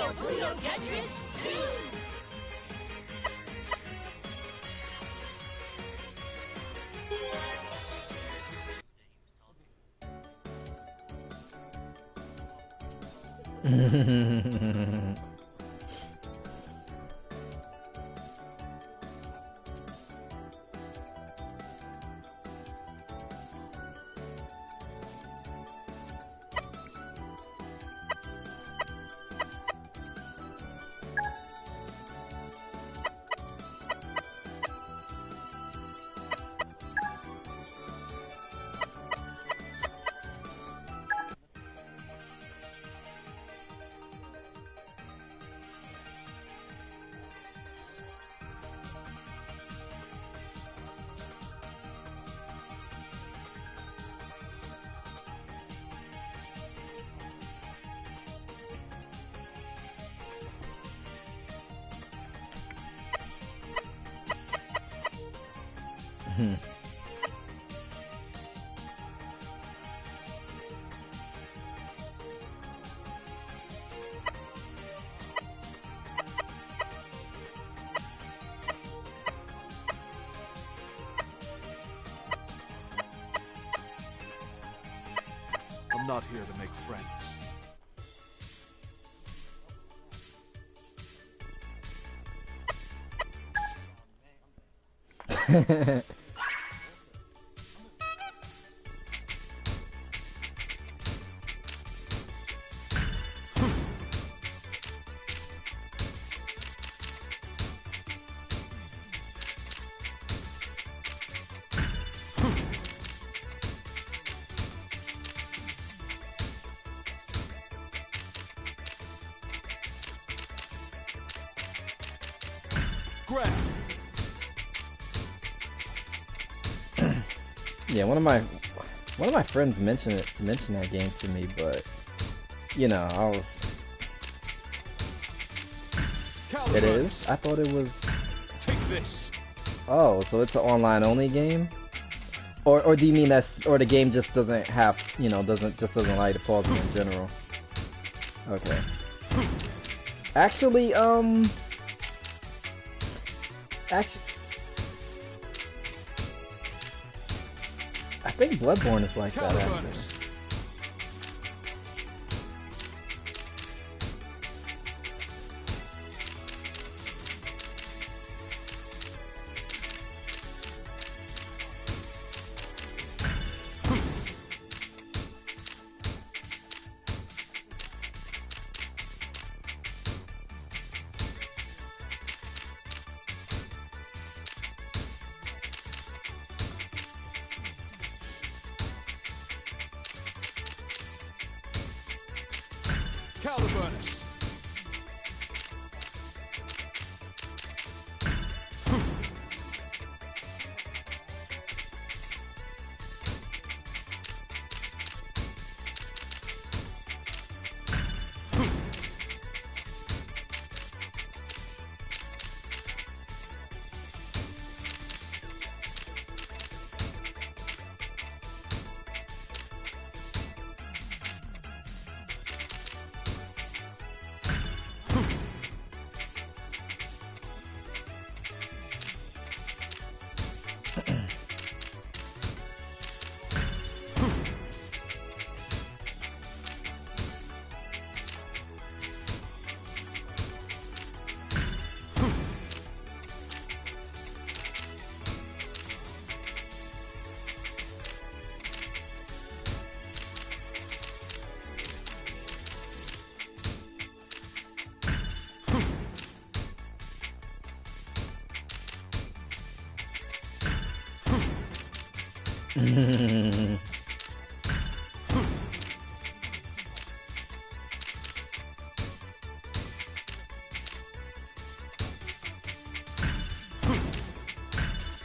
Puyo Puyo Tetris 2! I'm not here to make friends. Grab. Yeah, one of my friends mentioned that game to me, but you know, I was. It is? I thought it was. Take this. Oh, so it's an online only game? Or do you mean or the game just doesn't have, you know, doesn't like the pause in general? Okay. Actually, I think Bloodborne is like that, actually. Caliburnus.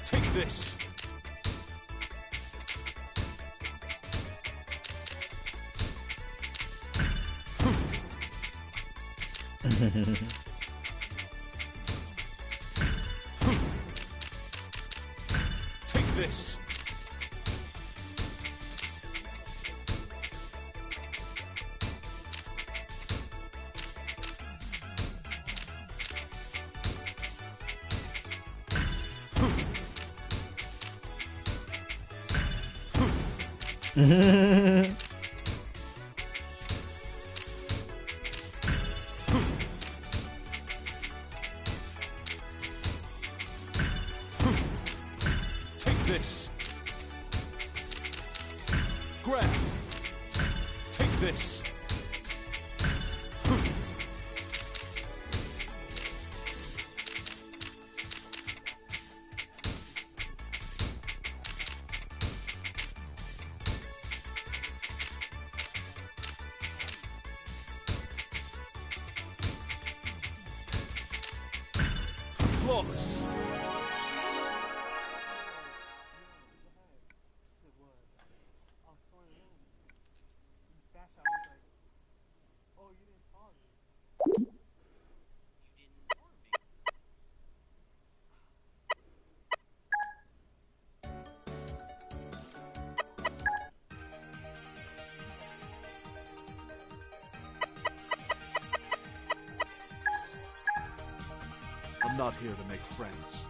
Take this. Take this. Take this. Grab. Take this. Flawless. I'm not here to make friends.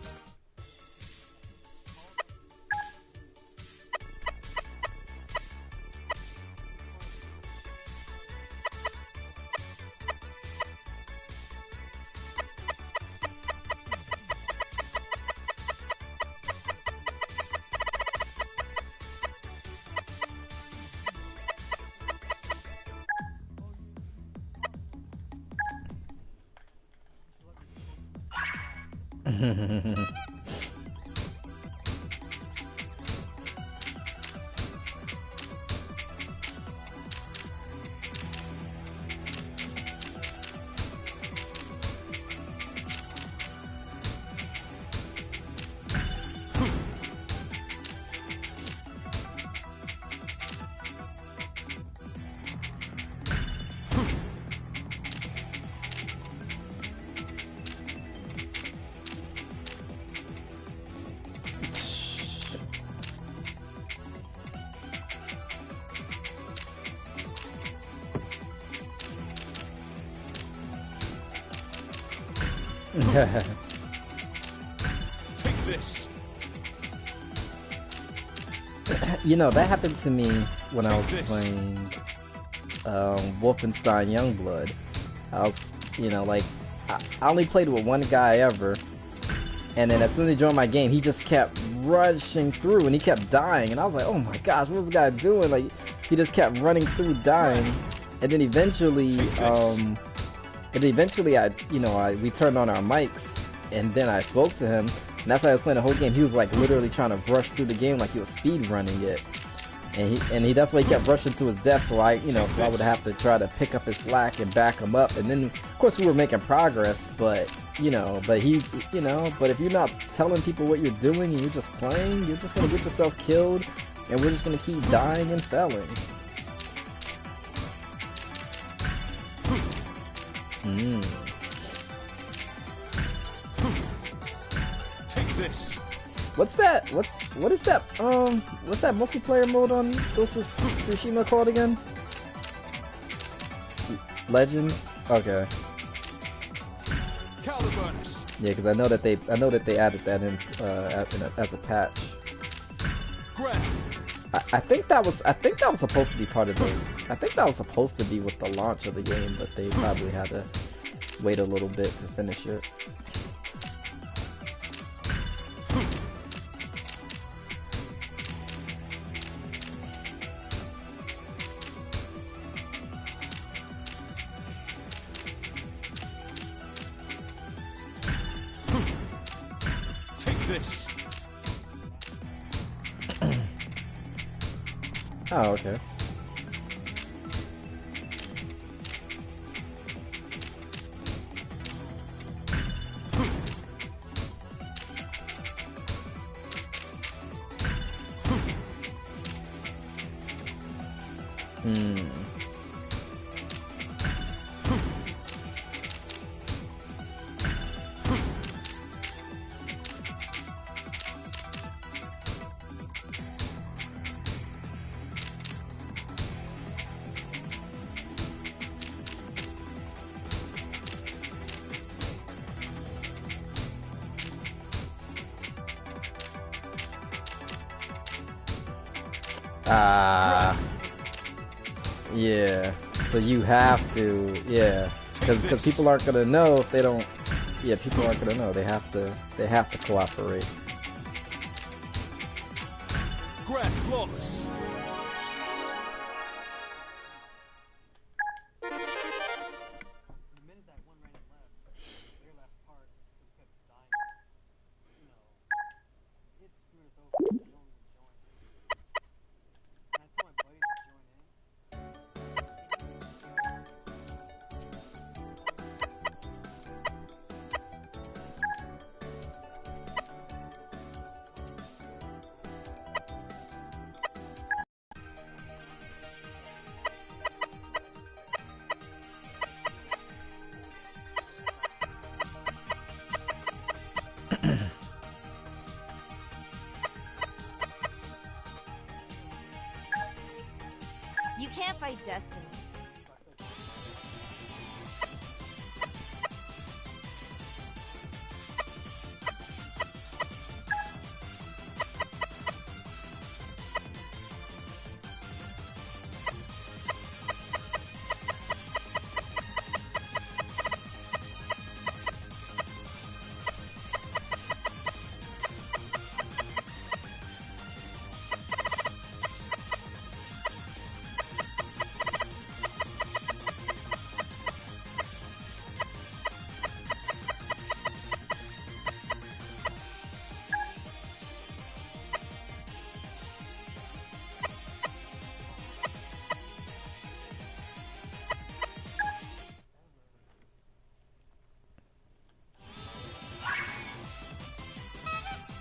Take this. You know, that happened to me when I was Take this. playing Wolfenstein Youngblood. I was, you know, like, I only played with one guy ever, and then as soon as he joined my game, he just kept rushing through, and he kept dying, and I was like, oh my gosh, what's this guy doing? Like, he just kept running through, dying, and then eventually, we turned on our mics, and then I spoke to him, and that's how I was playing the whole game. He was like literally trying to rush through the game like he was speed running it, and that's why he kept rushing to his death. So I would have to try to pick up his slack and back him up, and then of course we were making progress, but if you're not telling people what you're doing and you're just playing, you're just gonna get yourself killed, and we're just gonna keep dying and failing. Take this. What is that multiplayer mode on Ghost of Tsushima called again? Legends? Okay. Caliburnus. Yeah, because I know that they added that in as a patch. Grab. I think that was supposed to be part of the. I think that was supposed to be with the launch of the game, but they probably had to wait a little bit to finish it. Take this. Oh, okay. Yeah. So you have to, yeah. Because people aren't gonna know if they don't. Yeah, people aren't gonna know. They have to cooperate. Grab flawless. You can't fight destiny.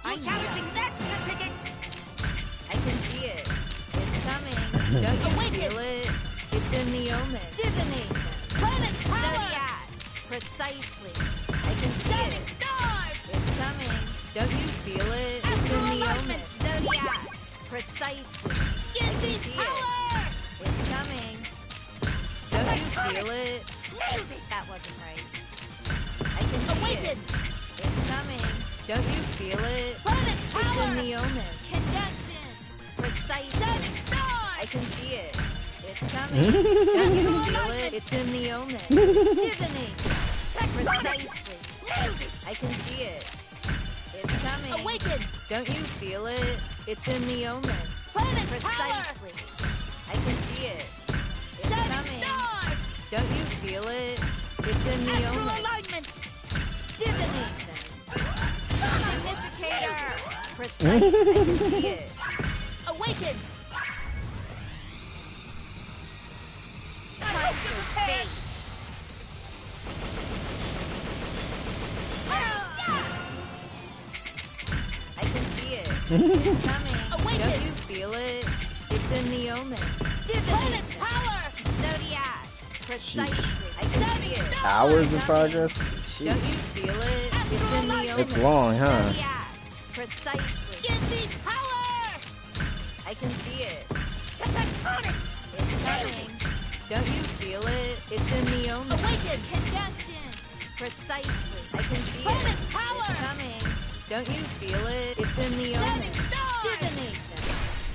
I'm challenging, that's the ticket! I can see it. It's coming. Don't you feel it? It's in the omen. Divination. Planet power! Zodiac. Precisely. I can see Shining it. stars! It's coming. Don't you feel it? It's in the omen. Alignment. Zodiac. Precisely. Give me see power! It's coming. Don't you feel it? Nailed it! That wasn't right. I can see Awaken! it. It's coming. Don't you feel it? Planet It's in power! the omen. Conjunction. Precisely. Shining stars! I can see it. It's coming. Don't you feel it? It's in the omen. Divination. Precisely. Nailed it! I can see it. It's coming. Awaken! Don't you feel it? It's in the omen. Planet Precisely. I can see it. It's Shining coming. stars! Don't you feel it? It's in the Astral omen. alignment! Divination. Significator. Precise. I can see it. Awaken! Time for fate. I can see it. It's coming. Awaken. Don't you feel it? It's in the omen. Planet Divination. power! Zodiac. Precisely. I can see it. Hours in progress. Don't you Sheesh. feel it? It's in the omen. It's long, huh? Zodiac. Precisely. Give me power! I can see it. Tectonics! It's coming. Don't you feel it? It's in the omen. Awaken! Conjunction. Precisely. I can see Planet it. power! It's coming. Don't you feel it? It's in the omen. Shining stars! Divination.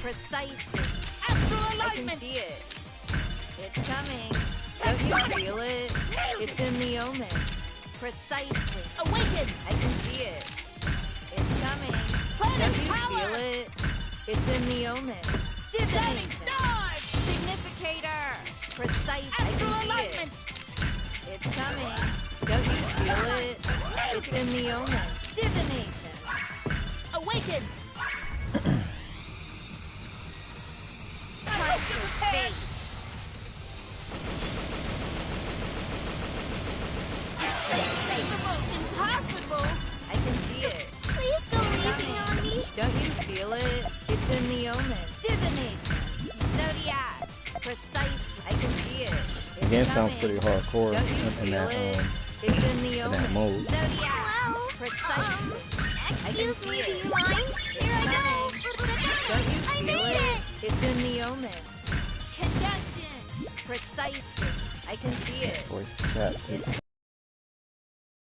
Precisely. Astral I can alignment! see it. It's coming. Don't you feel it? Nailed It's it! in the omen. Precisely. Awaken! I can see it. It's coming. Planet Don't you power! feel it? It's in the omen. Shining Divination. stars! Significator. Precise. I Astral can see it. alignment! It's coming. Don't you feel it? It's in the omen. Divination. Awaken! Time for fate. Impossible! I can see it. Please go easy on me! Don't you feel it? It's in the omen. Divination. Zodiac. Precise. I can see it. It's The game sounds coming. pretty hardcore Don't you in feel it? that It's in the in omen. that mode. Zodiac. Well, Precisely. I can excuse see me, it. do you mind? Here I go! Don't you I feel made it? it! It's in the omen. Conjunction. Precisely. I can see it. Voice chat.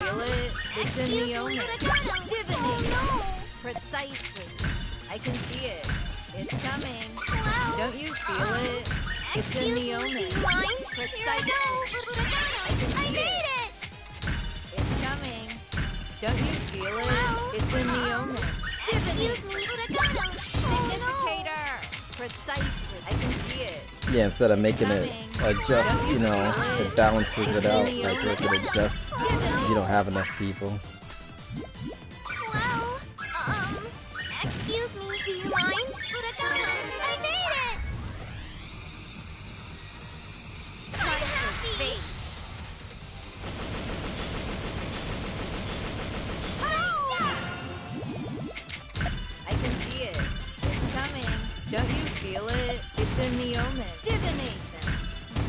Feel it? It's in Excuse the me, omen. but I gotta- Divination. Oh, Precisely. I can see it. It's coming. no. Well, Don't you feel it? It's in the omen. Do you mind? Precisely. Here I go. I can I see made it. it. It's coming. Don't you feel it? Wow. It's in the omen. Excuse me, but I got him. Significator. Precisely. I can see it. Yeah, instead of making it adjust, you know, it balances it out. Like it could adjust. You don't have enough people. Well, excuse me, do you mind? But I got him. I made it. I'm happy. Fate. I can see it. It's coming. Don't you feel it? It's in the omen. Divination.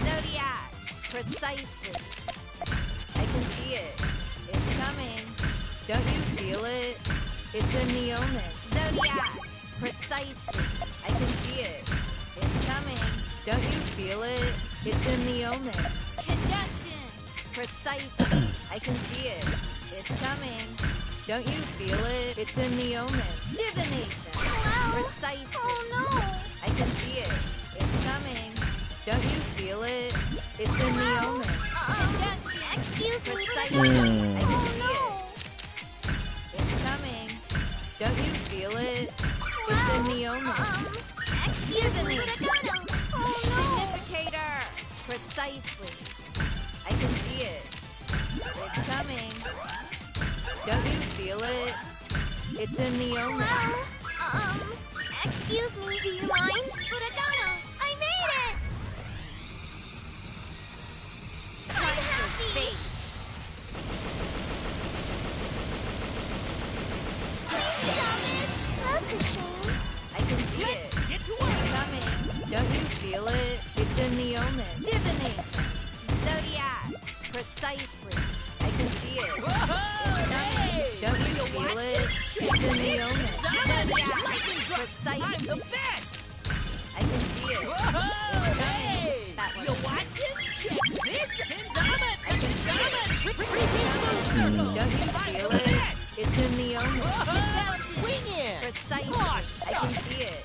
Zodiac. Precisely. I can see it. It's coming. Don't you feel it? It's in the omen. Zodiac. Precisely. I can see it. It's coming. Don't you feel it? It's in the omen. Conjunction. Precisely. I can see it. It's coming. Don't you feel it? It's in the omen. Divination. Wow. Precisely. Oh no. I can see it. It's coming. Don't you feel it? It's in the omen. Conjunction. Excuse me, but I Precisely. got him. I can Oh see no. it. It's coming. Don't you feel it? It's in the omen. Excuse me, but I got him. Oh no. Significator. Precisely. I can see it. It's coming. Don't you feel it? It's in the omen. Well, excuse me, do you mind? But I got him. I made it. I'm happy. Fate. Please stop it. That's a shame. I can see it. Get to It's work. coming. Don't you feel it? It's in the omen. Divination. Zodiac. Precisely. I can see it. It's coming. Don't you feel it? It's in the omen. Zodiac. I'm Precisely. the best. I can see it. It's coming. That You one. watching? Check this. Kendama. Don't you feel it? It's in the omen. Swing in. Precisely. Oh, I can shucks. see it.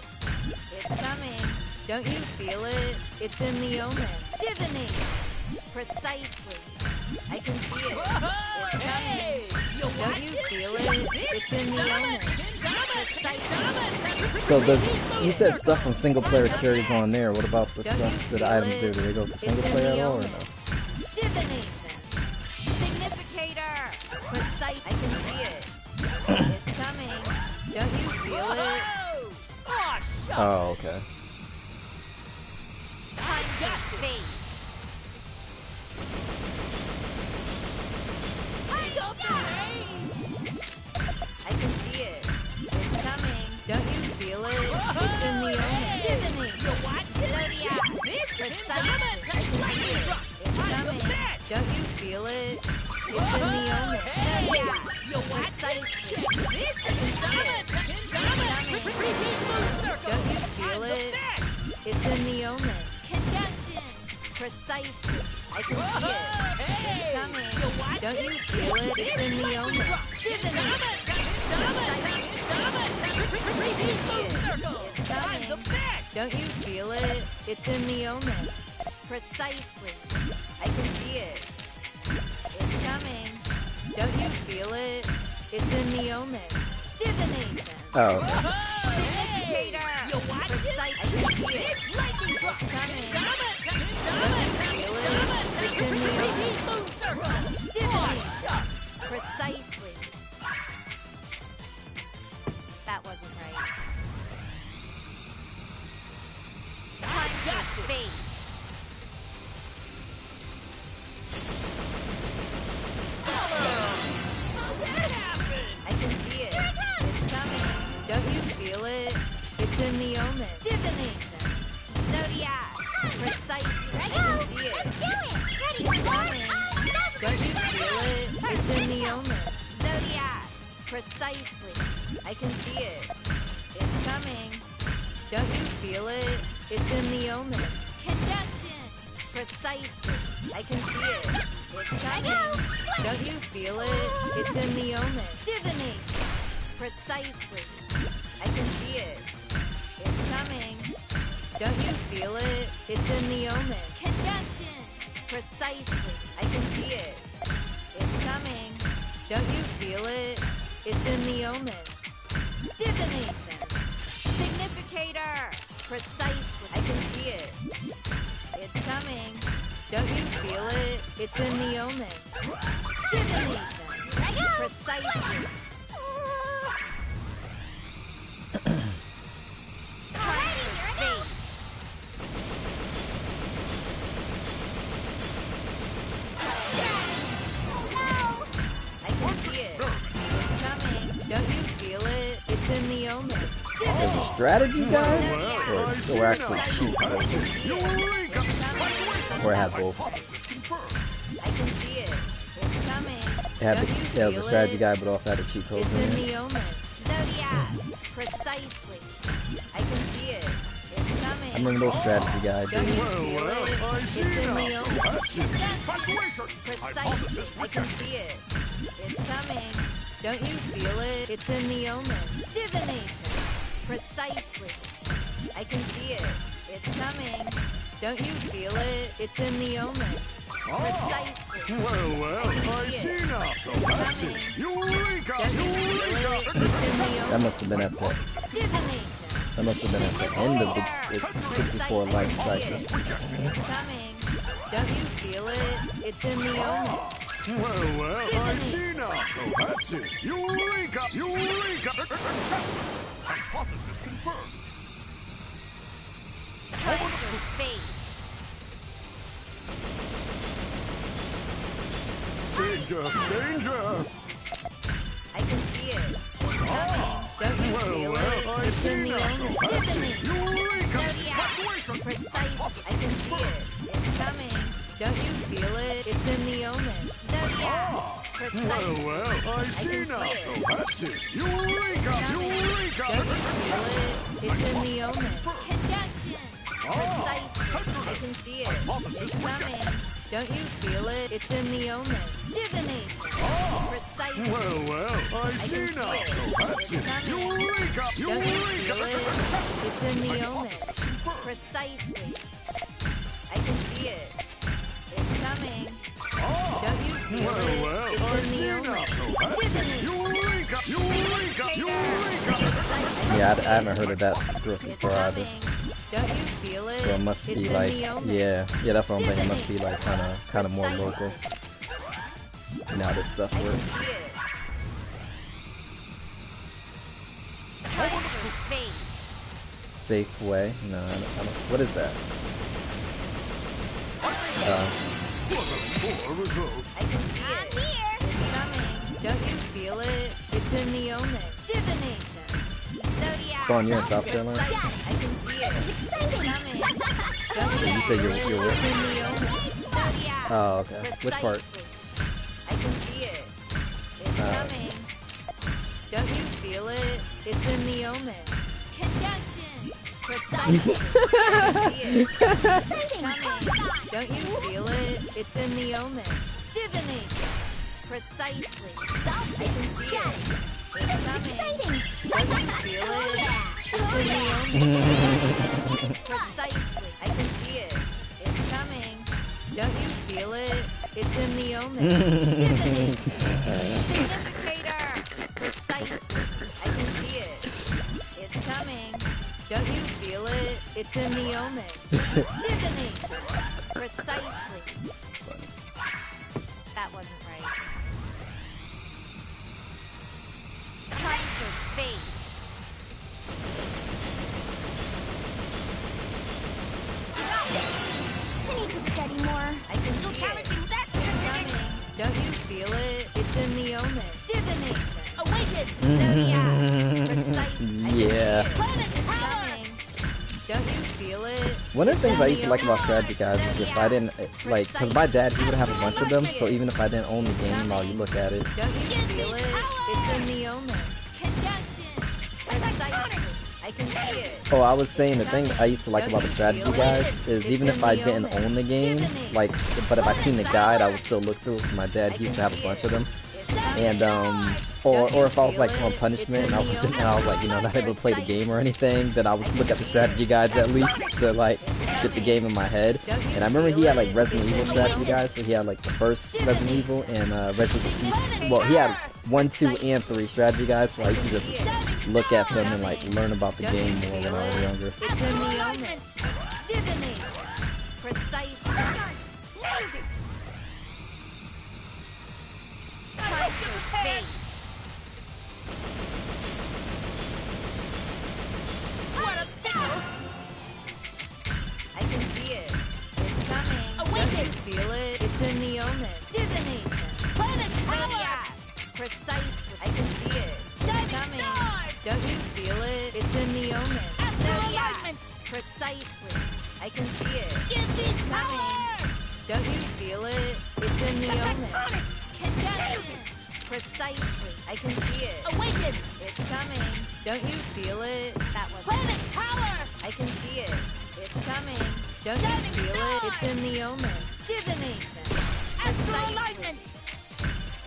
It's coming. Don't you feel it? It's in the omen. Divination. Precisely. I can see it. It's coming. Don't you feel it? It's in the omen. Precisely. So you said stuff from single player carries on there. What about the Don't you stuff that feel items it? do? Do they go to It's single in player the at all or omen. no? Divination. Significator. Precise. I can see it. It's coming. Don't you feel it? Oh, shucks. Oh, okay. Time for fate. I can see it. It's coming. Don't you feel it? It's in the omen. Divination. Zodiac. Precisely. I can see it. It's coming. Don't you feel it? It's in the omen. Zodiac. Precisely. I can see it. It's coming. Don't you feel it? It's in the omen. Conjunction. Precisely. I can see it. It's coming. Don't you feel it? It's in the omen. Divination. It's coming. Don't you feel it? It's in the omen. Precisely. I can see it. It's coming. Don't you feel it? It's in the omen. Divination. Oh, okay. Significator. Precisely. I can see it. It's coming. Don't you feel it? It's in the omen. Divination. Precisely. That wasn't right. Time for fate. I can see it. It's coming. Don't you feel it? It's in the omen. Divination. Zodiac. Precisely. I can see it. It's coming. Don't you feel it? It's in the omen. Zodiac. Precisely. I can see it. It's coming. Don't you feel it? It's in the omen. Conjunction. Precisely. I can see it. It's coming. Don't you feel it? It's in the omen. Divination. Precisely. I can see it. It's coming. Don't you feel it? It's in the omen. Conjunction. Precisely. I can see it. It's coming. Don't you feel it? It's in the omen. Divination. Significator. Precisely. I can see it. It's coming. Don't you feel it? It's in the omen. Divination. Precisely. Alrighty, here I go. I can see it. It's coming. Don't you feel it? It's in the omen. As a Divination. strategy guy? Or actually cheat? I can see it. It's coming. Or have both? I can see it. It's coming. It had Don't you the, yeah, it was a feel strategy it? guy, but also had the cheat codes It's in in it. the omen. Zodiac. Precisely. I can see it. It's coming. I remember those strategy guys. Don't you dude. feel it? It's in the omen. Precisely. I can see it. It's coming. Don't you feel it? It's in the omen. Divination. Precisely. I can see it. It's coming. Don't you feel it? It's in the omen. Precisely. Well, I see now. So that's it. Eureka! Don't you feel it? It's in the That omen. must have been at the Divination. that must have been at the end of the 64 life cycle. It's coming. Don't you feel it? It's in the omen. Well, I see now. So that's it. Eureka! Eureka! Hypothesis confirmed. Time for fate. Danger! Danger! I can see it. It's coming. Don't you feel it? It's in the omen. Divination. Eureka! Zodiac. Precise. I can see it. It's coming. Don't you feel it? It's in the omen. Zodiac. Precise. Well, I see can now. see it. So that's it. Eureka! Coming. Eureka! Don't you feel it? It's in the omen. Conjunction. Precisely. I can see it. It's coming. Don't you feel it? It's in the omen. Divination. Precisely. Well, I I see can now. see it. So that's It's it. coming. Eureka! Don't you Eureka! feel it? It's in the omen. Precisely. I can see it. It's coming. Don't you feel it? It's I in the see omen. now. So that's it. Divination. Eureka! Eureka! Eureka! Precisely. Yeah, I haven't heard of that grocery It's store either. coming. Don't you feel it? So it must It's be in like, the omen. yeah, that's what I'm thinking. It must be like kind of more local. And how this stuff I can works. see it. Time for fate. Safe way? No, I don't. What is that? Poor result. I can see I'm it. here. It's coming. Don't you feel it? It's in the omen. Divination. Zodiac. So on, you're in South Carolina? I can see it. It's coming. Don't you You said feel you're it? where? It's in the omen. Zodiac. Oh, okay. Which part? Precisely. I can see it. It's coming. Don't you feel it? It's in the omen. Conjunction. Precisely. I can see it. It's coming. Don't you feel it? It's in the omen. Divination. Precisely. I can see it. It's coming. Don't you feel it? It's in the omen. Precisely. I can see it. It's coming. Don't you feel it? It's in the omen. Divination. Significator. Precisely. I can see it. It's coming. Don't you feel it? It's in the omen. Divination. Precisely. That wasn't right. Time for fate. I need to study more. I can see it. Challenging that It's coming. Don't you feel it? It's in the omen. Divination. Awaken. Zodiac. Precise. I can Yeah. see it. It's coming. Don't you feel it? One of the It's things in I used to the like about omen. strategy guys is if I didn't, like, because my dad, he would have a bunch of them, so even if I didn't own the game, while you look at it, Don't you feel it? It's in the omen. Conjunction. Precisely. I can see it. oh, I was saying the thing I used to like about the strategy guys is even if I didn't own the game, like, but if I seen the guide, I would still look through it. 'Cause my dad, he used to have a bunch of them. It's coming. and or if I was like on punishment and I was like, you know, not able to play the game or anything, then I would look at the strategy guides at least to like get the game in my head. And I remember he had like Resident Evil strategy guides, so he had like the first Resident Evil and Resident Evil. Well, he had 1, 2, and 3 strategy guides, so I used to just look at them and like learn about the game more when I was younger. It's in the omen. Divination. Precise. Nailed it! Time for fate. What a pickle! I can see it. It's coming. Awaken. Don't you feel it? It's in the omen. Divination. Planet Zodiac. Precisely. I can see it. It's Shining coming. stars. Don't you feel it? It's in the omen. Astral Zodiac. alignment. Precisely. I can see it. Give me It's power! coming. Don't you feel it? It's in the omen. Tectonics. Conjunction. Precisely. I can see it. Awaken! It's coming. Don't you feel it? That was Planet power! I can see it. It's coming. Don't Shining you feel it? It's stars. in the omen. Divination. Astral Precisely. alignment!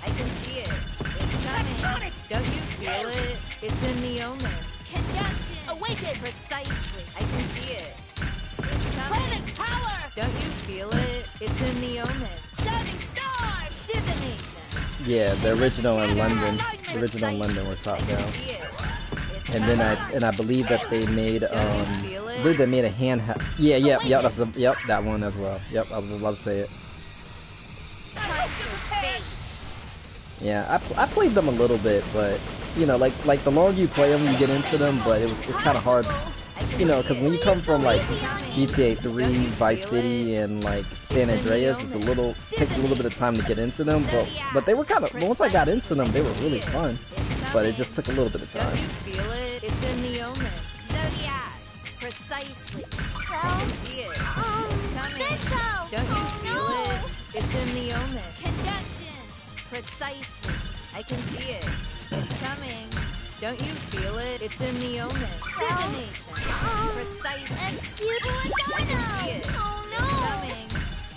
I can see it. It's coming. Tectonics. Don't you feel it? It's in the omen. Conjunction. Awaken! Precisely. I can see it. It's coming. Planet power! Don't you feel it? It's in the omen. Shining stars! Divination. Yeah, the original in London. The original in London were I top can down. see it. It's And then coming. I believe that they made Don't you feel I it? believe they made a handheld. Yeah, yep, that one as well. Yep, I was about to say it. Time for fate. Yeah, I played them a little bit, but you know, like the longer you play them, you get into them. But it's kind of hard, I can you know, see because it. when you come from like It's coming. GTA 3, Don't you Vice feel City, it? and like San It's in the Andreas, it's omen. takes a little bit of time to get into them. But they were kind of once I got into them, they were really fun. It's But it coming. just took a little bit of Don't time. you feel it? It's in the omen. Zodiac. Precisely. I can see it. It's coming. Vento! Don't you Oh, feel no. it? It's in the omen. Conjunction. Precisely. I can see it. It's coming. Don't you feel it? It's in the omen. Divination. Precisely. Excuse me, I can see it. Oh It's no! coming.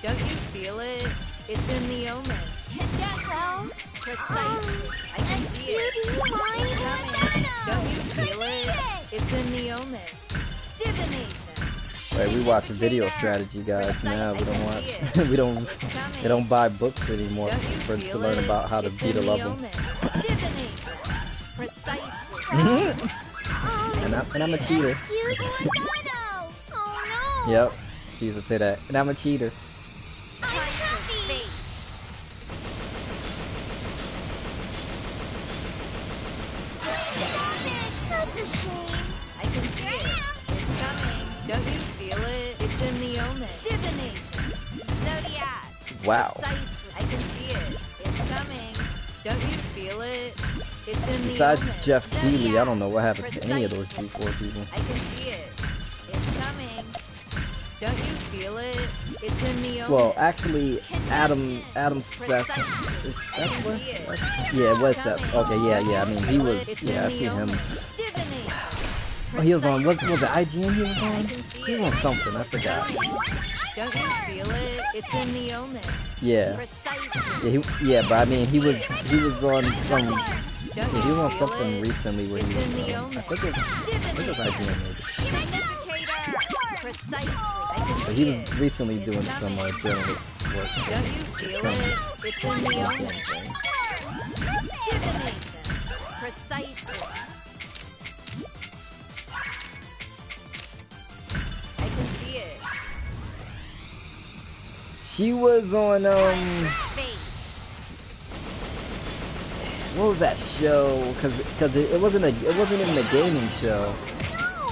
Don't you feel it? It's in the omen. Conjunction. Precisely. I can see it. Excuse me, It's coming. Don't you feel it? it? It's in the omen. Divination. Right, we watch video strategy guys now. We don't watch. we don't buy books anymore Don't you to feel learn it? about how to It's beat a in the level. omen. Divination. Precisely. And I'm a cheater. Excuse me, Lugano! Oh no! Yep, she used to say that. And I'm a cheater. I'm Time for happy! fate. Stop it! That's a shame. I can see it. It's coming. Don't you feel it? It's in the omen. Divination. Zodiac. Wow. Precisely. I can see it. It's coming. Don't you feel it? It's in the Besides omen. Jeff Keighley, I Zodiac. don't know what happened to any of those Precisely. G4 people. I can see it. It's coming. Don't you feel it? It's in the omen. Well, actually, Adam Seth. Precisely. Is I Seth can what? see it. Yeah, it was It's Seth. coming. Okay, yeah. I mean, he was. It's Yeah, I in the see him. omen. Divination. Oh, he was on. Was it IGN? He was I on. can see He it. was on something. I forgot. Don't you feel it? It's in the omen. Yeah. Precisely. Yeah, but I mean, he was on some. Don't Yeah, he was you on feel something it? recently where It's he in the was. omen. I think it was IGN maybe. Significator. Precisely. I can But see he it. was recently It's doing some coming. journalist work. Don't you feel it? It's in the omen. Divination. Precisely. I can see it. She was on Fate. what was that show? Cause it wasn't even a gaming show.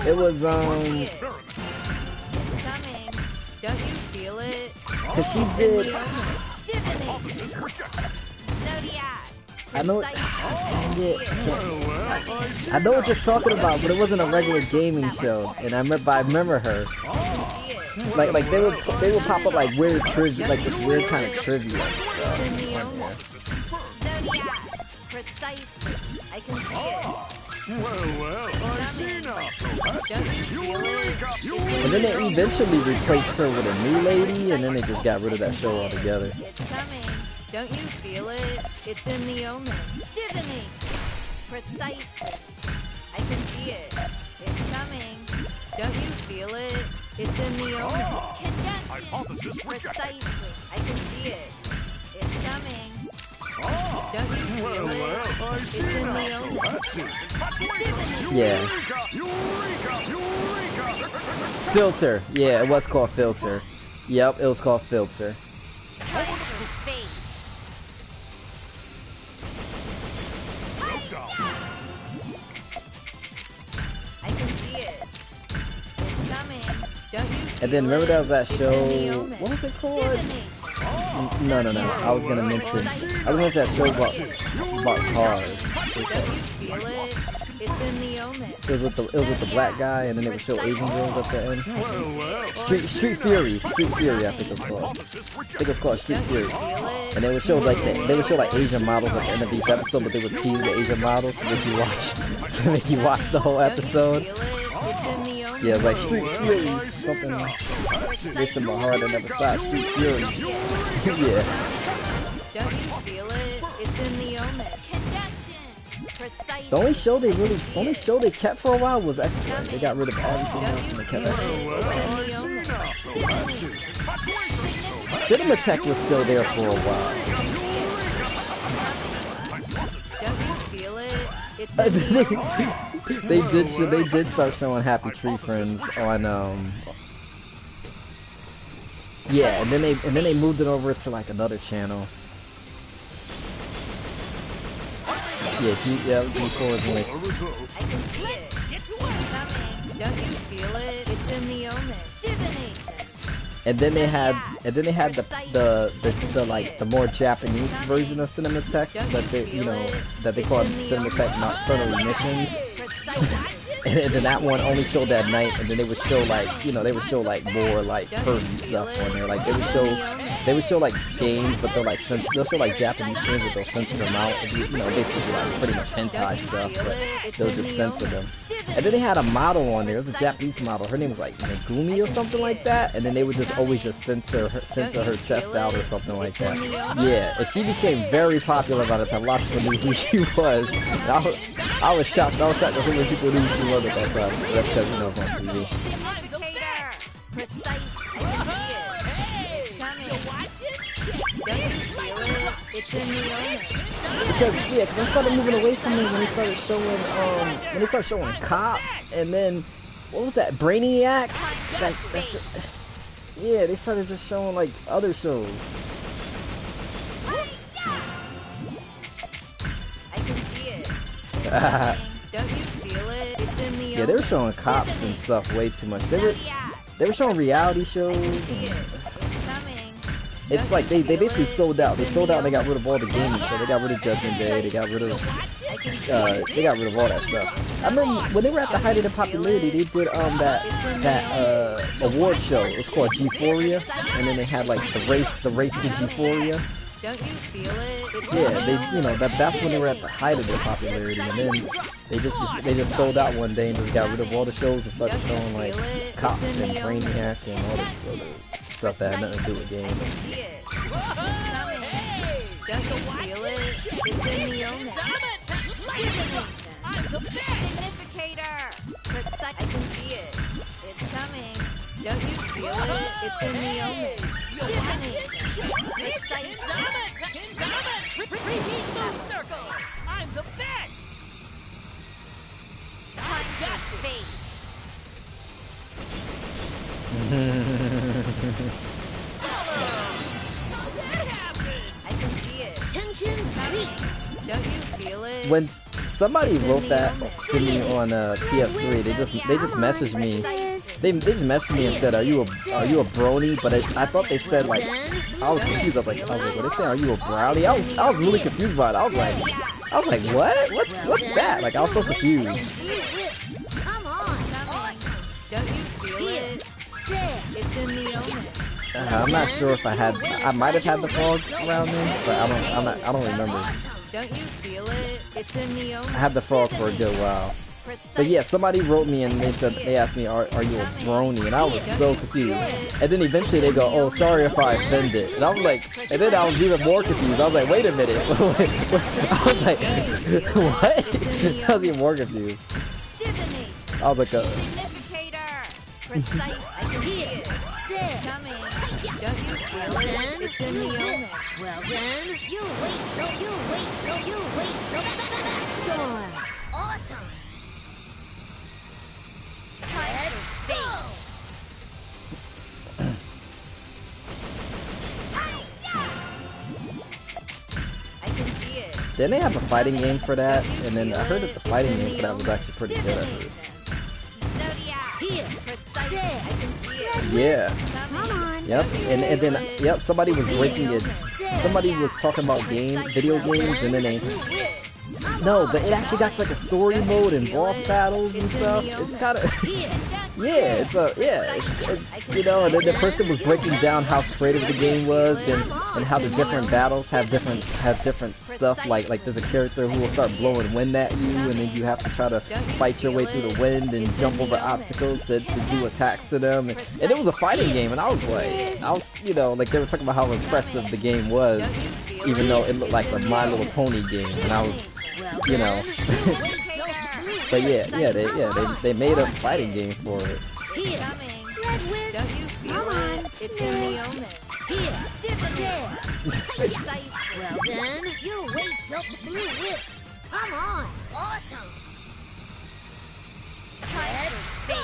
It was See it. It's coming. Don't you feel it? cause she It's in did. the omen. Divination. Officers rejected. Zodiac. I know. Precisely. Yeah, I know what you're talking about, but it wasn't a regular gaming show. And I remember her. See it. Like they would pop up like weird trivia, like this weird kind of trivia and It's stuff. in the omen. Officers confirmed. Zodiac. Precisely. I can see it. Well, I see now. So that's Don't you it. You feel it? wake up. You It's in And then the they omen. eventually replaced her with a new lady, and then they just got rid of that show altogether. It's coming. Don't you feel it? It's in the omen. Divination. Precisely. I can see it. It's coming. Don't you feel it? It's in the omen. Conjunction. Hypothesis rejected. Precisely. I can see it. It's coming. Don't you feel it? I It's see in the now. omen. That's it. Yeah. Eureka! Eureka! Filter. Yeah, it was called Filter. Yep, it was called Filter. Time for fate. I can see it. It's coming. Don't you feel And then remember it? that was that It's in the show. omen. What was it called? Divination. No. I was gonna mention that show about cars. Don't you feel it? It's in the omen. It was with the black guy, and then they would show Asian girls at the end. I can see it. Street Fury, I think it was called. I think it was called Street Don't you Fury. feel it? And they would show like Asian models at the end of each episode, but they would tease the Asian models to make you watch the whole episode. Don't you feel it? It's in the omen. Yeah, like Street Fury, something. Racing my heart and never stop. Street Fury. Yeah. Don't you feel it? It's in the omen. Conjunction. Precise. The only show they kept for a while was X-Men. They got rid of everything Don't else you and they feel kept it? X-Men. It's in the omen. Divination. Cinematech was still there for a while. Don't you feel it? It's in the omen. They did start showing Happy Tree Friends on yeah, and then they moved it over to like another channel. Yeah, G4 is like I can see it. It's coming. Don't you feel it? It's in the omen. Divination. and then they had the like the more Japanese version of Cinematech that they called Cinematech Nocturnal Emissions. Precise. And then that one only showed at night, and then they would show like more like pervy stuff on there. Like they would show like games, but they'll show like Japanese games, but they'll censor them out. Basically like pretty much hentai stuff, but they'll just censor them. And then they had a model on there. It was a Japanese model. Her name was like Megumi or something like that. And then they would just always just censor her chest out or something like that. Yeah, and she became very popular by the time lots of people knew who she was. And I was shocked. I was shocked that so many people knew who she was at that time. That's because it was on TV. Significator. Precise. I can see it. Coming. Don't you feel it? It's in the omen. Because I started moving away from it when they started showing cops, and then what was that, Brainiac? Yeah, they started just showing like other shows. I can see it. Don't you feel it? It's in the Yeah, they were showing cops and stuff way too much. They were showing reality shows. See it. It's coming. It's like they basically sold out. They sold out and they got rid of all the games. So they got rid of Judgment Day, they got rid of all that stuff. I remember when they were at the height of their popularity, they did that award show. It's called G4ia, and then they had like the race to G4ia. Don't you feel it? It's Yeah, that's when they were at the height of their popularity, and then they just sold out one day and just got rid of all the shows and started showing like cops and Brainiac and all this other stuff that had nothing to do with games. see it. Coming. Don't you feel it? It's in the omen. Divination. Significator. Precise. I can see it. It's coming. Don't you feel it? It's in the omen. Divination. Precise. Repeat moon circle. I'm the best. Time for fate. How'd that happen? I can see it. Tension peaks. Don't you feel it? When somebody wrote that to me on PS3, they just messaged me. They just messaged me and said, "Are you a brony?" But I thought they said like, I was confused. I was like, what they say? Are you a brownie? I was really confused by it. I was like, what? What's that? Like I was so confused. Come on. Don't you feel it? It's in the omen. I'm not sure if I might have had the fog around me, but I don't remember. Don't you feel it? It's in the omen. I had the frog for a good while. But yeah, somebody wrote me and they asked me, are you a brony? And I was so confused. And then eventually they go, oh, sorry if I offended. And I was like, and then I was even more confused. I was like, wait a minute. I was like, what? I was even more confused. I was like, Precise. I can see it. It's coming. Don't you feel it? It's in the omen. Well then, you wait till that storm. Awesome. Let's go. I can see it. didn't they have a fighting game for that? And then I heard that the fighting game for that was actually pretty good. I heard. I can see it. Yeah. Come on. Yep. And then yep, somebody was breaking it. Somebody was talking about video games, and then they. No, but it actually got like a story mode and boss battles and stuff. It's kind of. Yeah, it's you know, and then the person was breaking down how creative the game was and how the different battles have different stuff. Like there's a character who will start blowing wind at you, and then you have to try to fight your way through the wind and jump over obstacles to do attacks to them. And it was a fighting game, and I was you know, like they were talking about how impressive the game was, even though it looked like a My Little Pony game, and I was, you know. But they made a fighting game for it. It's coming. Don't you feel it? It's in the omen. Precisely. Well then, you wait till Blue Wisp. Come on. Awesome. Let's go.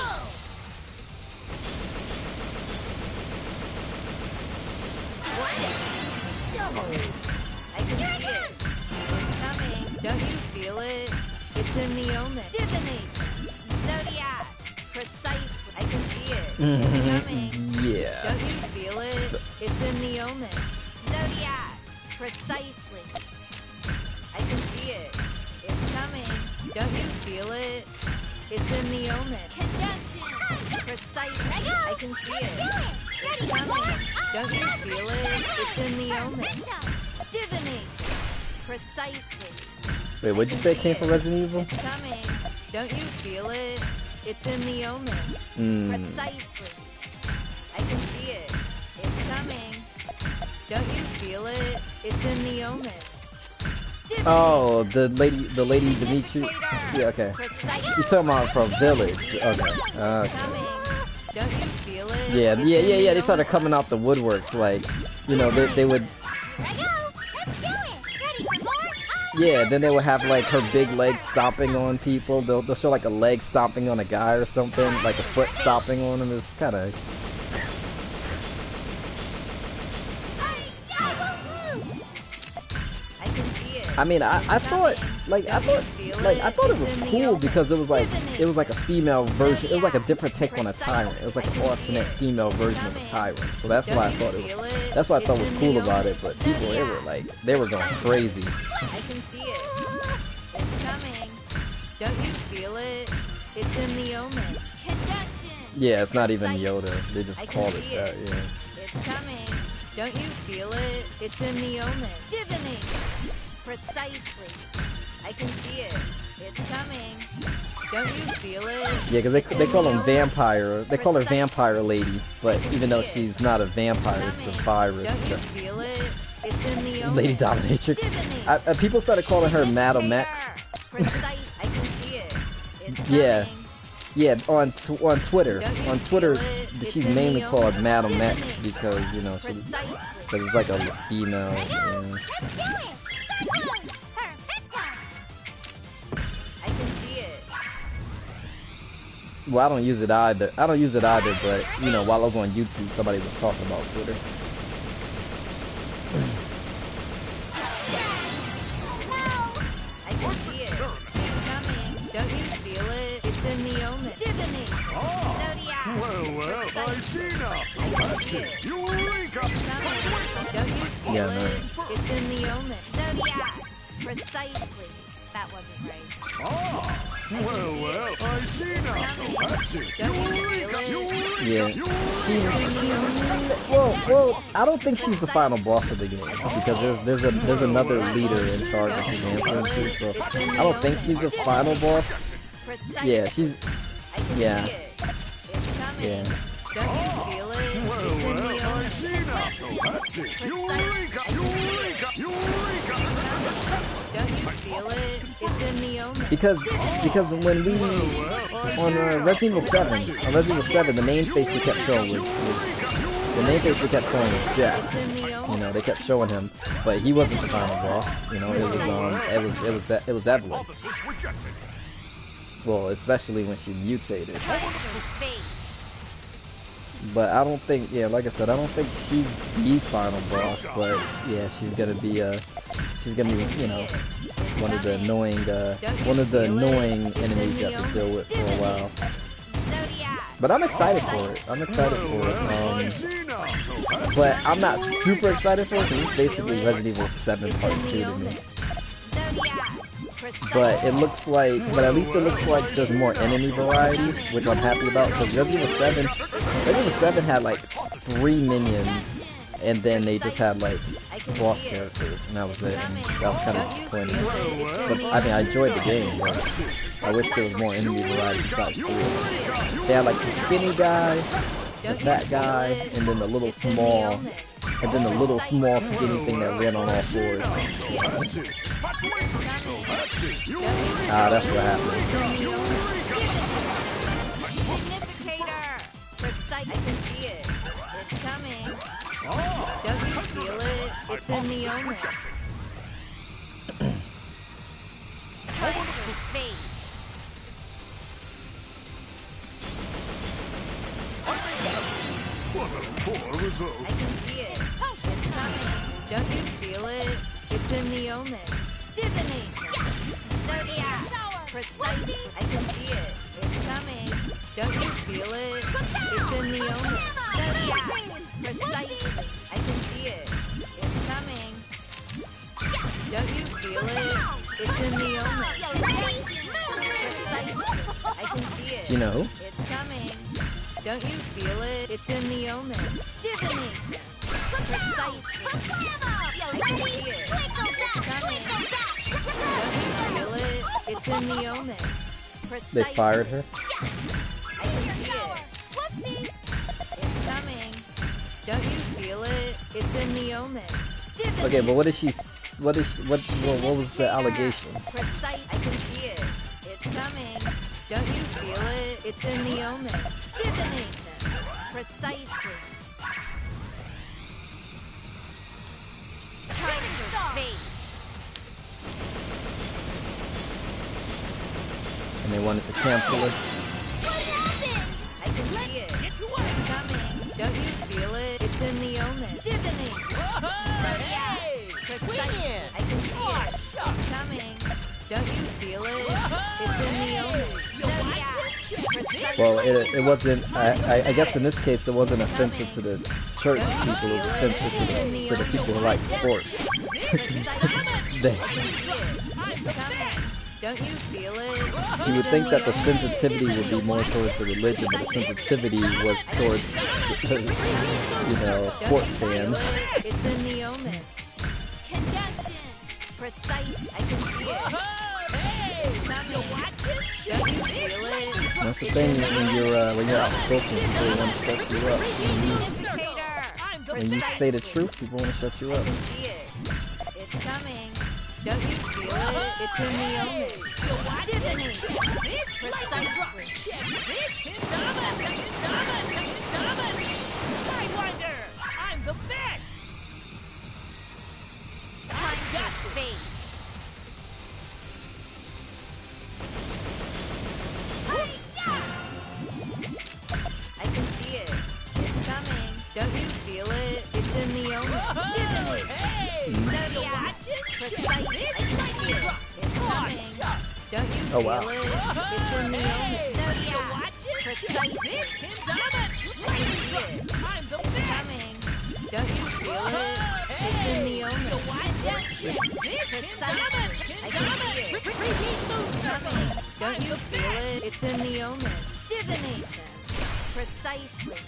Double. I can see it. It's coming. Don't you feel it? It's in the omen. Divination. Zodiac. Precisely. I can see it. It's coming. Yeah. Don't you feel it? It's in the omen. Zodiac. Precisely. I can see it. It's coming. Don't you feel it? It's in the omen. Conjunction. Precisely. I can see it. It's coming. Don't you feel it? It's in the omen. Divination. Precisely. Wait, what'd you say came from Resident Evil? It's coming. Don't you feel it? It's in the omen. Precisely. I can see it. It's coming. Don't you feel it? It's in the omen. Oh, the lady Dimitri. Yeah, okay. You're talking about from Village. Okay. Coming. Don't you feel it? Yeah. They started coming out the woodworks, like, you know, they would. Yeah, then they would have like her big leg stomping on people. They'll show like a leg stomping on a guy or something, like a foot stomping on him. It's kind of. I can see it. I mean, I thought it was cool because it was like a female version. It was like a different take on a tyrant. It was like an alternate female version of a tyrant. So that's why I thought it was. That's what I thought was cool about it. But people, they were going crazy. I can see it. It's coming. Don't you feel it? It's in the omen. Conjunction. Yeah, it's not even Yoda. They just I can called it see that. it. Yeah. It's coming. Don't you feel it? It's in the omen. Divination. Precisely. I can see it. It's coming. Don't you feel it? Yeah, because they call them vampire. They call her Vampire Lady, but even though she's not a vampire, it's a virus. Don't you feel it? It's in the omen. Lady Dominatrix. People started calling her Madam X. Precise. I can see it. It's coming. Yeah. Yeah, on Twitter. On Twitter, she's mainly called Madam X because, you know, because it's like a female. Yeah. I can see it. Well, I don't use it either. But, you know, while I was on YouTube, somebody was talking about Twitter. I can see it. It's coming. Don't you feel it? It's in the omen. Divination. Zodiac. Well, I see now. So that's it. Eureka! Coming. Don't you feel Yeah, no. it? It's in the omen. Zodiac. Precisely. That wasn't right. Well, I see now. So that's it. Don't you feel it? Yeah. Well, I don't think she's the final boss of the game because there's another leader in charge of the game, so I don't think she's the final boss. Precisely. Yeah, she's I can yeah. see it. It's coming. Yeah. Don't you feel it? It's in the I omen. see now. So that's it. Eureka! Eureka! Eureka! Don't you feel it? It's in the omen. Because when we on Resident Evil 7, the main face we kept showing was the main face we kept showing was Jack. It's in the You omen. know, they kept showing him, but he wasn't the final boss. You know, it was Evelyn. Hypothesis rejected. Well, especially when she mutated. Time to face. But I don't think, yeah, like I said, I don't think she's the final boss. But yeah, she's gonna be, you know, one of the annoying enemies you have to deal with for a while. Zodiac. But I'm excited for it. I'm excited for I it. see now. So that's But I'm not super excited for it because it's basically Resident Evil 7 Part 2 to me. Zodiac. But it looks like, at least it looks like there's more enemy variety, which I'm happy about. Because Resident Evil 7 had like 3 minions, and then they just had like boss characters, and that was it. And that was kind of disappointing. But I mean, I enjoyed the game, but I wish there was more enemy variety besides 3. They had like the skinny guy, the fat guy, and then the little small skinny thing that ran on all fours. that's it. That's it. Ah, that's what happened. Significator. Precise. I can see it. It's coming. Don't you feel it? It's in the omen. Time to face. What a poor result. I can see it. It's coming. Don't you feel it? It's in the omen. Divination. Zodiac. Precisely. I can see it. It's coming. Don't you feel it? It's in the omen. Zodiac. Precisely. I can see it. It's coming. Don't you feel it? It's in the omen. Precisely. I can see it. You know? It's coming. Don't you feel it? It's in the omen. Divination. Precisely. I can see it. It's coming. Don't you feel it? It's in the omen. Precisely. They fired her. I can see it. Whoopsie. It's coming. Don't you feel it? It's in the omen. Divination. Okay, but what what was the allegation? Precise. I can see it. It's coming. Don't you feel it? It's in the omen. Divination. Precisely. Time to face. And they wanted to cancel it. I can see it. It's coming. Don't you feel it? It's in the omen. Divination. Zodiac. Precisely. I can see it. It's coming. Don't you feel it? It's in the omen. Zodiac. Precisely. Well, it wasn't. I guess in this case, it wasn't offensive to the church people. It was offensive to the people who like sports. They, Don't you feel it? you would think that the sensitivity would be more towards the religion, but the sensitivity was towards, you know, sports fans. It's in the omen. Conjunction. Precise. I can see it. Coming. Don't you feel it? That's the thing when you're outspoken, people want to shut you up. When you say the truth, people want to shut you I up. can see it. It's coming. Don't you feel it? It's in the omen. Divination. Precisely. Sidewinder! I'm the best! Time to face. I can see it. It's coming. Don't you feel it? It's in the omen. Divination. Zodiac. Precisely. I can see it. It's coming. Don't you Oh, feel wow. it? It's in the omen. Zodiac. Precisely. I can see it. I'm the It's best! coming. Don't you feel it? It's in the omen. Precisely. I can see it. It's coming. Don't you feel it? It's in the omen. Divination. Precisely.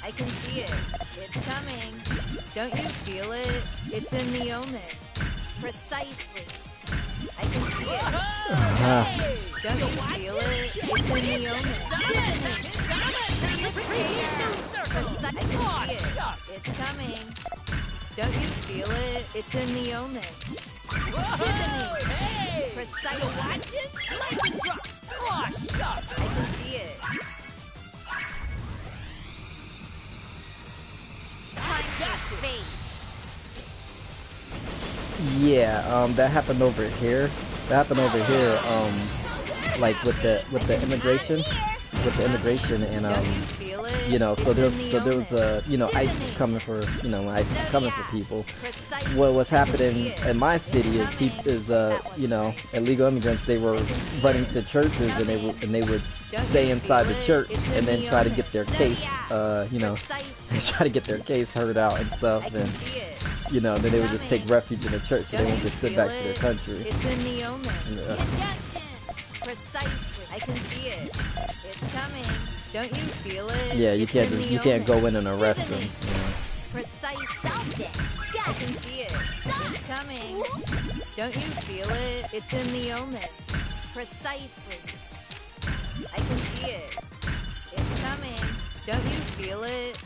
I can see it. It's coming. Don't you feel it? It's in the omen. Precisely. I can see it. Don't you feel it? It's in the omen. Divination. I can see it. It's coming. Don't you feel it? It's in the omen. Divination. Hey! Precise. You watching? Lightning drop! Aw, shucks! I can see it. Time for fate. Yeah, that happened over here. That happened over here, like with the immigration, and Don't you feel it? you know, so It's there in the was omen. you know, ICE was coming for, you know, ICE was coming for people. Precise. What's I can happening see it. in my city is It's people coming. is That wasn't you know, right. illegal immigrants. They were running to churches and they would stay inside the church and then try to get their case, you know, try to get their case heard out and I stuff, can and see it. you know, then they would just take refuge in the church so they Don't won't you just sit feel back to their it? country. It's in the omen. Yeah. Conjunction. Precisely. I can see it. It's coming. Don't you feel it? Yeah, you It's can't in just the you can't omen. go in and arrest them. Divination. You know. Precise. Something. I can see it. It's coming. Don't you feel it? It's in the omen. Precisely. I can see it. It's coming. Don't you feel it?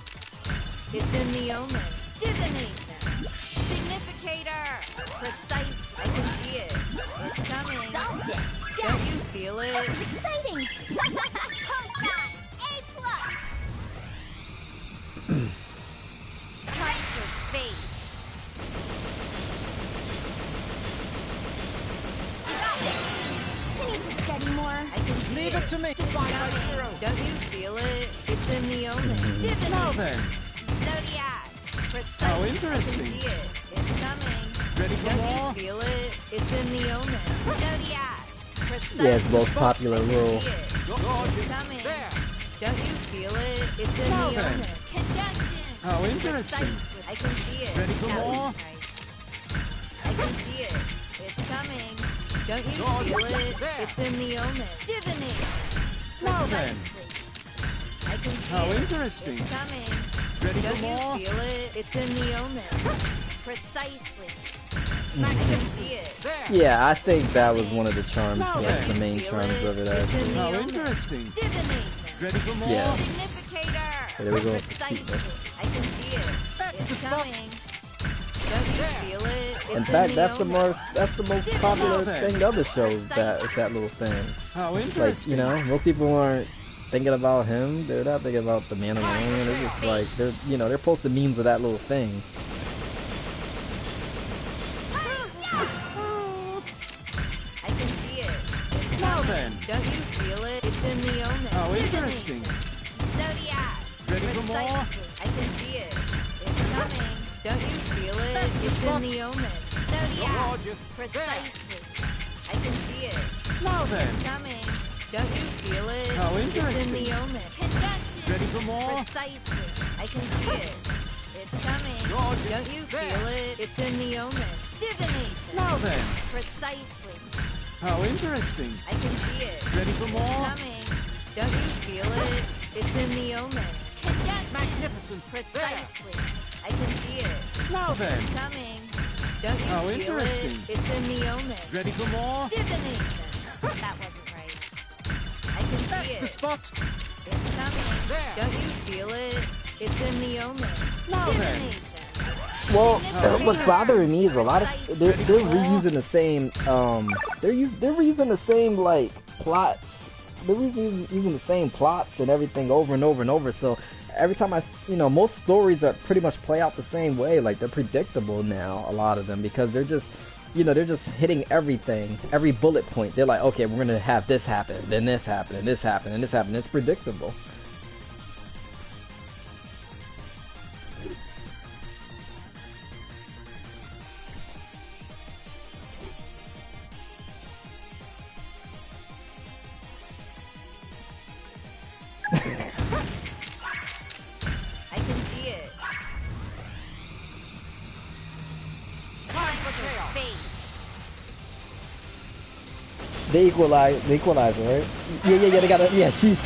It's in the omen. Divination. Significator. Precise. I can see it. It's coming. Something. Don't you feel it? This is exciting. Hope God. A plus. Time for fate. I need to study more. I can see Leave it. it to me to find my hero! Don't you feel it? It's in the omen. Divination. Now then, Zodiac. Precise. How I interesting. can see it. It's coming. ready for Don't more? you feel it? It's in the omen. Zodiac. Precise. Yeah, it's the most I popular can rule. see it. Gorgeous. It's coming. There! Don't you feel it? It's in Now the then. omen. Conjunction. How interesting! Precisely. I can see it. Ready for That more? wasn't right. I can see it. It's coming. Don't you Gorgeous. feel it? There. It's in the omen. Divination. Now then. Precisely. I can see How it. interesting! It's coming. Ready Don't for you more? feel it? It's in the omen. Precisely. I can see it. There! Yeah, I think that was one of the charms, Now like then. the main Feel charms it? of it. It's in Actually. the How omen. interesting! Divination. Ready for more? Yeah. Significator. There we go. Precisely. I can see it. That's the It's spot. coming. Don't you feel it? It's In fact, that's the omen. most popular Divination. thing of the show. That little thing. How Like, interesting! you know, most people aren't thinking about him. They're not thinking about the Mandalorian. They're just like they're posting memes of that little thing. I can see it. It's Now coming. then. Don't you feel it? It's in the omen. How Divination. interesting! Zodiac. Ready for more? Precisely. I can see it. It's coming. Don't you feel it? That's the It's spot. in the omen. Zodiac. Gorgeous! There! Precisely. I can see it. Now then, It's coming. Don't you feel it? How It's in interesting. the omen. Conjunction. ready for more? Precisely. I can see it. It's coming. Gorgeous. Don't you There. feel it? It's in the omen. Divination. Now then, Precisely. how interesting! I can see it. Ready for It's more? coming. Don't you feel it? It's in the omen. Conjunction. Magnificent! Precisely. I can see it. Now then, It's coming. Don't you How feel it? interesting. It's in the omen. ready for more? Divination. That wasn't right. I can see That's it. the spot! It's coming. There. Don't you feel it? It's in the omen. Now then. Divination. Well, Significator. what's bothering me is a lot of they're reusing the same they're reusing the same like plots. They're using the same plots and everything over and over and over. So every time most stories are pretty much play out the same way. Like they're predictable now, a lot of them, because they're just they're just hitting everything, every bullet point. They're like, okay, we're gonna have this happen, then this happen, and this happen, and this happen. It's predictable. I can see it. Time for chaos. Fate. The equalizer, right? Yeah. They got it. Yeah, she's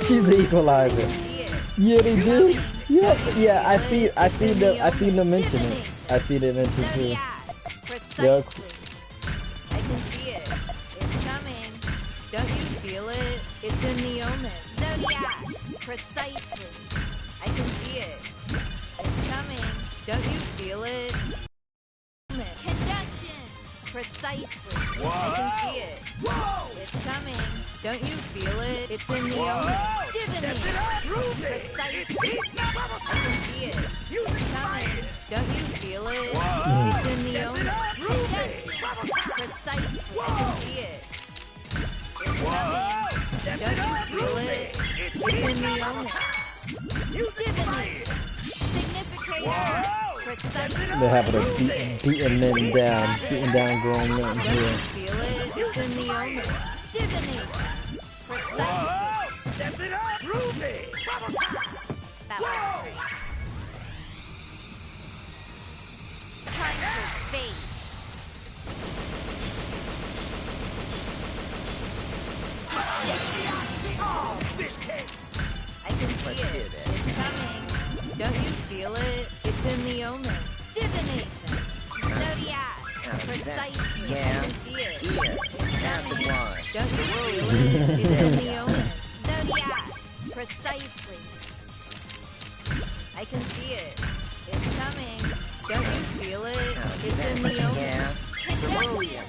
the equalizer. See it. Yeah, they do. Coming. Yeah. I see It's in them. the I see them omen. mention it. Divination. I see them mention too. Zodiac. Precisely. I can see it. It's coming. Don't you feel it? It's in the omen. Zodiac. Precisely. I can see it. It's coming. Don't you feel it? Conjunction. Precisely. I can see it. It's coming. Don't you feel it? It's in the omen. Divinity. Precisely. I can see it. It's coming. Don't you feel it? It's in the omen. Conjunction. Precisely. I can see it. It's coming. Don't you feel it? It's in the omen. Divinity. Significator. Precisely. They're having a beating men down, beating down grown men Don't here. you feel it? It's in the omen. Divination. Precisely. Step it up, Ruby! That was great. Time for fate. Oh, this case! I can see it. It's coming. Don't you feel it? It's in the omen. Divination. Zodiac. Precisely. Yeah. I can see it. Here. It's Acid coming. wash. Don't you feel it? It's in the omen. Zodiac. Precisely. I can see it. It's coming. Don't you feel it? It's in the omen. Yeah. Conjunction.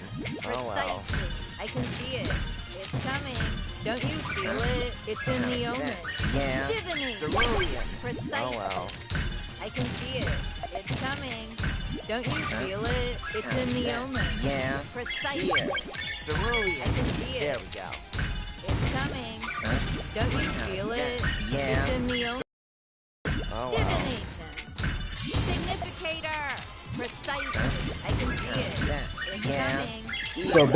Oh, well. Precisely. I can see it. It's coming. Don't you feel it? It's in the omen. Yeah. Divination. Precisely. Oh, well. I can see it. It's coming. Don't you feel it? It's in the omen. Yeah. Precisely. Here. I Cerulean. can see There it. we go. It's coming. Don't you feel it? Yeah. It's in the omen. Oh, well. Divination. Significator. Precisely. I can see it. It's Yeah. coming. So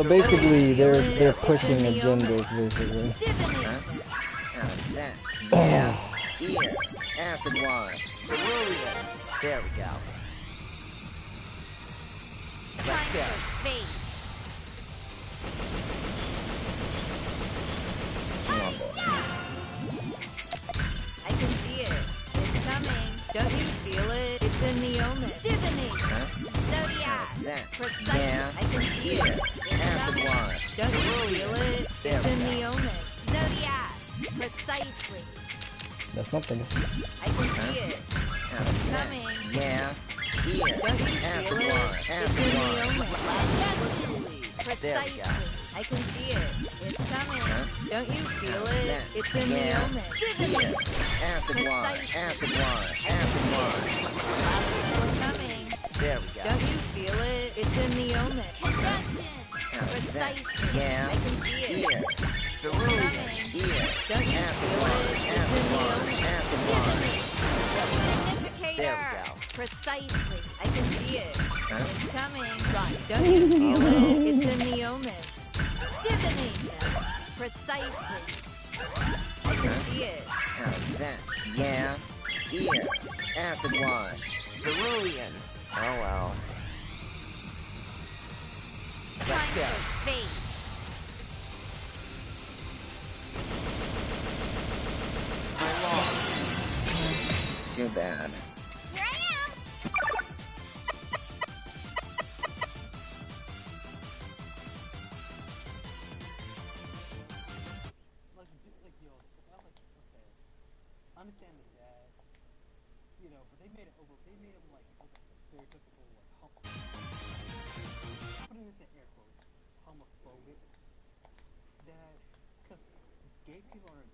basically, they're pushing agendas, basically. Divination. How's that? Yeah. Here. Acid wash. Cerulean. There we go. Let's Time go. for fate. Come on, boy. I can see it. It's coming. Don't you feel it? It's in the omen. Divination. Zodiac. How's that? Precisely. Yeah. I can see it. Here. It's Acid coming. wash. Don't you feel it? There It's we in go. the omen. Zodiac. Precisely. That's something. I can see it. How's It's that? coming. Yeah. Here. Don't you Acid feel it? wash. It's Acid in the wash. omen. There we Precisely. go. I can see it. It's coming. Don't you feel How's it? that? It's in the Yeah. omen. Here. Divination. Acid wash. Precisely. Acid wash. I can Acid see wash. it. It's coming. There we go. Don't you feel it? It's in the omen. Conjunction. How's that? Precisely. Yeah. I can see it. Here. Cerulean. Coming. Here. Don't you Acid feel wash. it? It's Acid in the wash. omen. Acid wash. Significator. There we go. Precisely. I can see it. Huh? It's coming. Don't you feel it? It's in the omen. Divination. Precisely. I can see it. How's that? Yeah. Here. Acid wash. Cerulean. Oh well. Let's Time go. for fate. Too bad. Here I am. I understand the dad, but they made him like a stereotypical putting this in air quotes, homophobic dad, because gay people are